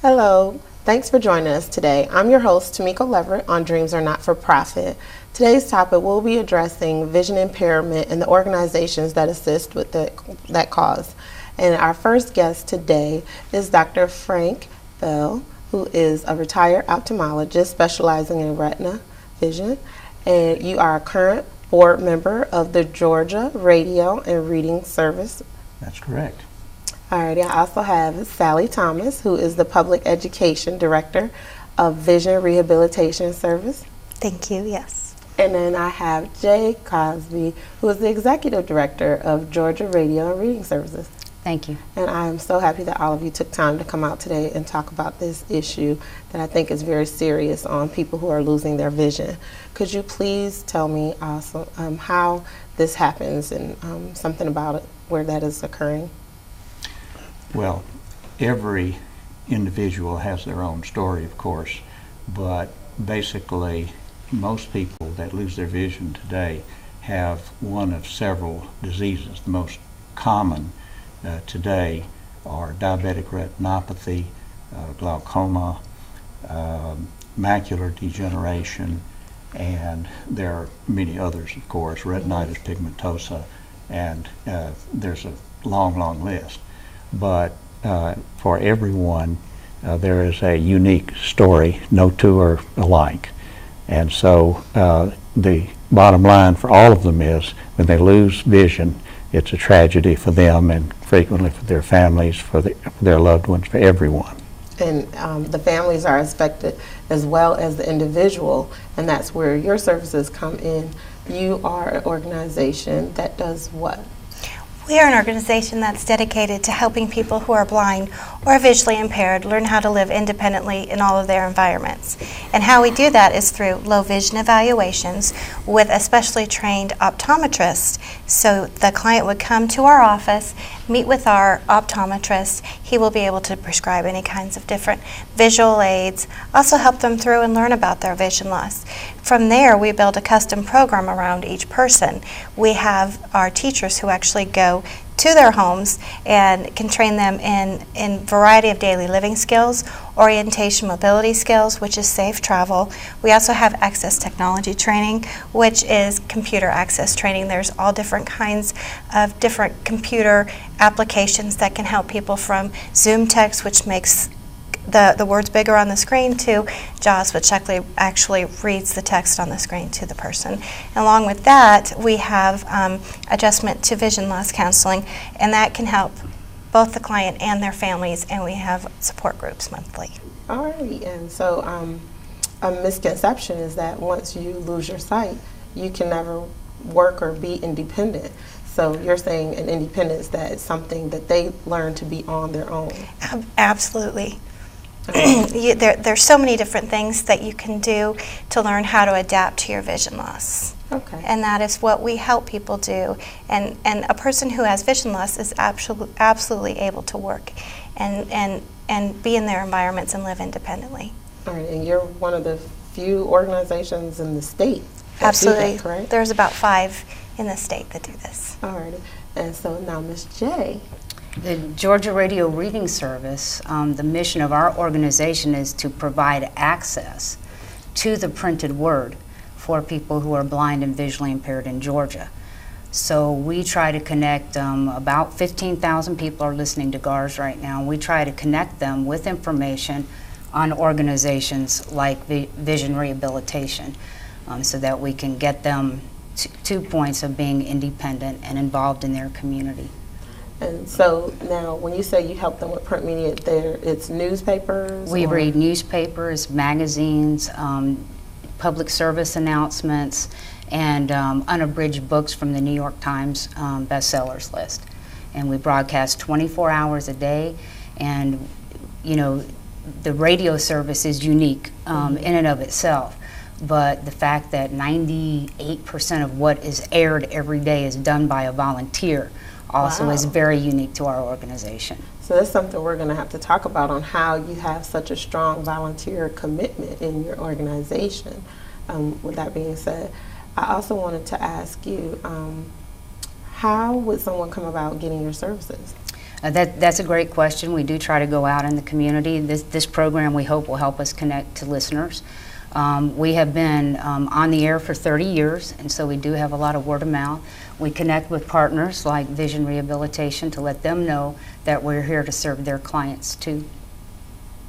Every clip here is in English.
Hello, thanks for joining us today. I'm your host, Tamiko Leverett, on Dreams Are Not for Profit. Today's topic will be addressing vision impairment and the organizations that assist with that cause. And our first guest today is Dr. Frank Bell, who is a retired ophthalmologist specializing in retina vision. And you are a current board member of the Georgia Radio and Reading Service. That's correct. Alrighty, I also have Sally Thomas, who is the Public Education Director of Vision Rehabilitation Service. Thank you, yes. And then I have Jay Cosby, who is the Executive Director of Georgia Radio and Reading Services. Thank you. And I'm so happy that all of you took time to come out today and talk about this issue that I think is very serious on people who are losing their vision. Could you please tell me also how this happens and something about it, where that is occurring? Well, every individual has their own story, of course, but basically most people that lose their vision today have one of several diseases. The most common today are diabetic retinopathy, glaucoma, macular degeneration, and there are many others, of course, retinitis pigmentosa, and there's a long, long list. But for everyone, there is a unique story. No two are alike. And so the bottom line for all of them is when they lose vision, it's a tragedy for them and frequently for their families, for their loved ones, for everyone. And the families are affected as well as the individual, and that's where your services come in. You are an organization that does what? We are an organization that's dedicated to helping people who are blind or visually impaired learn how to live independently in all of their environments. And how we do that is through low vision evaluations with a specially trained optometrist. So the client would come to our office, meet with our optometrist. He will be able to prescribe any kinds of different visual aids, also help them through and learn about their vision loss. From there, we build a custom program around each person. We have our teachers who actually go to their homes and can train them in variety of daily living skills, orientation mobility skills, which is safe travel. We also have access technology training, which is computer access training. There's all different kinds of different computer applications that can help people, from Zoom text, which makes the words bigger on the screen, to JAWS, which actually reads the text on the screen to the person. And along with that, we have adjustment to vision loss counseling, and that can help both the client and their families, and we have support groups monthly. All right, and so a misconception is that once you lose your sight, you can never work or be independent. So you're saying an independence, that is something that they learn to be on their own. Absolutely. There's so many different things that you can do to learn how to adapt to your vision loss. Okay. And that is what we help people do. And a person who has vision loss is absolutely able to work and be in their environments and live independently. All right, and you're one of the few organizations in the state that Absolutely. do that, correct? There's about 5 in the state that do this. All right, and so now Ms. J. The Georgia Radio Reading Service, the mission of our organization is to provide access to the printed word for people who are blind and visually impaired in Georgia. So we try to connect, about 15,000 people are listening to GaRRS right now. We try to connect them with information on organizations like vision rehabilitation, so that we can get them to points of being independent and involved in their community. And so now, when you say you help them with print media, it's newspapers? We read newspapers, magazines, public service announcements, and unabridged books from the New York Times bestsellers list. And we broadcast 24 hours a day, and you know, the radio service is unique in and of itself. But the fact that 98% of what is aired every day is done by a volunteer also is very unique to our organization. So that's something we're going to have to talk about, on how you have such a strong volunteer commitment in your organization. With that being said, I also wanted to ask you, how would someone come about getting your services? That's a great question. We do try to go out in the community. This program, we hope, will help us connect to listeners. We have been on the air for 30 years, and so we do have a lot of word of mouth. We connect with partners like Vision Rehabilitation to let them know that we're here to serve their clients too.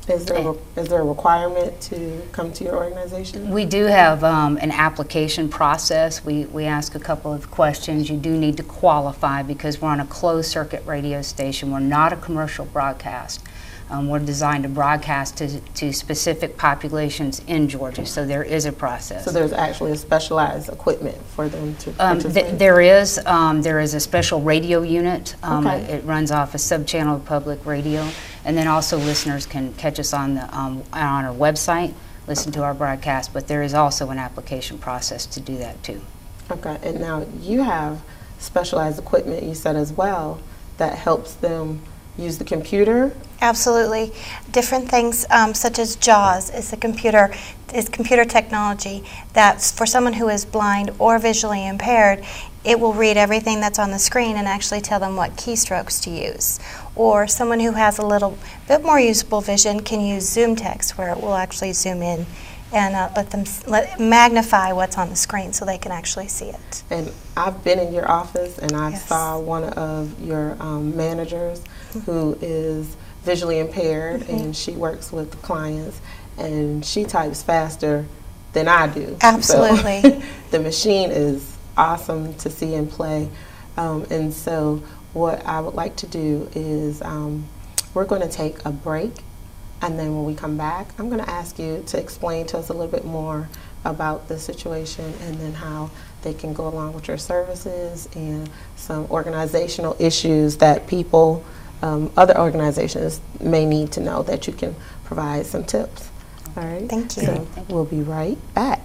Is there a requirement to come to your organization? We do have an application process. We ask a couple of questions. You do need to qualify because we're on a closed circuit radio station. We're not a commercial broadcast. We're designed to broadcast to specific populations in Georgia, so there is a process. So there's actually a specialized equipment for them to participate? There is a special radio unit. Okay. It runs off a sub-channel of public radio, and then also listeners can catch us on our website, listen to our broadcast, but there is also an application process to do that too. Okay, and now you have specialized equipment, you said as well, that helps them use the computer? Absolutely. Different things such as JAWS is computer technology that for someone who is blind or visually impaired, it will read everything that's on the screen and actually tell them what keystrokes to use. Or someone who has a little bit more usable vision can use Zoom text, where it will actually zoom in and let magnify what's on the screen so they can actually see it. And I've been in your office and I Yes. saw one of your managers who is visually impaired, and she works with clients, and she types faster than I do. Absolutely. So, the machine is awesome to see and play. And so what I would like to do is we're going to take a break, and then when we come back, I'm going to ask you to explain to us a little bit more about the situation and then how they can go along with your services and some organizational issues that people, other organizations may need to know, that you can provide some tips. All right? Thank you. So we'll be right back.